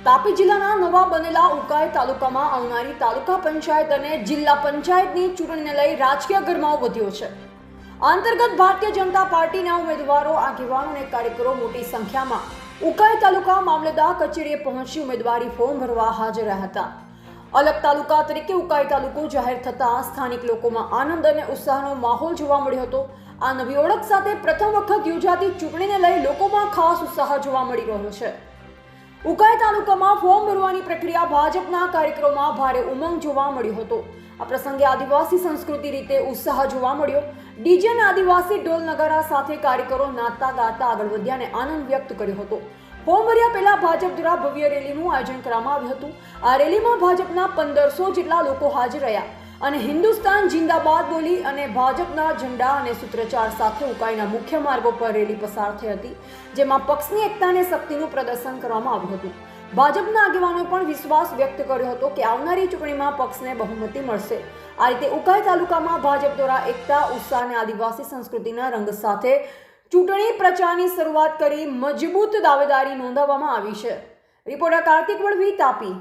તાપી જિલ્લાના નવા બનેલા ઉકાઈ તાલુકામાં આવનારી તાલુકા પંચાયત અને જિલ્લા પંચાયતની ચૂંટણીને લઈ રાજકીય ગરમાવો વધ્યો છે. આ અંતર્ગત ભારતીય જનતા પાર્ટીના ઉમેદવારો, આગેવાનો અને કાર્યકરો મોટી સંખ્યામાં ઉકાઈ તાલુકા મામલતદાર કચેરીએ પહોંચી ઉમેદવારી ફોર્મ ભરવા હાજર રહ્યા હતા. અલગ તાલુકા તરીકે ઉકાઈ તાલુકો જાહેર થતાં સ્થાનિક લોકોમાં આનંદ અને ઉત્સાહનો માહોલ જોવા મળ્યો હતો. આ નવી ઓળખ સાથે પ્રથમ વખત યોજાતી ચૂંટણીને લઈ લોકોમાં ખાસ ઉત્સાહ જોવા મળી રહ્યો છે. ઉકાઈ તાલુકામાં ફોર્મ ભરવાની પ્રક્રિયા ભાજપના કાર્યક્રમોમાં ભારે ઉમંગ જોવા મળ્યો હતો. આ પ્રસંગે આદિવાસી સંસ્કૃતિ રીતે ઉત્સાહ જોવા મળ્યો. ડીજે અને આદિવાસી ઢોલ નગારા સાથે કાર્યકરો નાચતા ગાતા આગળ વધ્યા અને આનંદ વ્યક્ત કર્યો હતો. ફોર્મ ભર્યા પહેલા ભાજપ દ્વારા ભવ્ય રેલીનું આયોજન કરવામાં આવ્યું હતું. આ રેલીમાં ભાજપના 1500 જેટલા લોકો હાજર રહ્યા અને હિન્દુસ્તાન જિંદાબાદ બોલી અને ભાજપના ઝંડા અને સૂત્રોચ્ચાર સાથે ઉકાઈના મુખ્ય માર્ગો પર રેલી પસાર થઈ હતી, જેમાં પક્ષની એકતા અને શક્તિનું પ્રદર્શન કરવામાં આવ્યું હતું. ભાજપના આગેવાનોએ પણ વિશ્વાસ વ્યક્ત કર્યો હતો કે આવનારી ચૂંટણીમાં પક્ષને બહુમતી મળશે. આ રીતે ઉકાઈ તાલુકામાં ભાજપ દ્વારા એકતા, ઉત્સાહ અને આદિવાસી સંસ્કૃતિના રંગ સાથે ચૂંટણી પ્રચારની શરૂઆત કરી મજબૂત દાવેદારી નોંધાવવામાં આવી છે. રિપોર્ટર કાર્તિક વળવી, તાપી.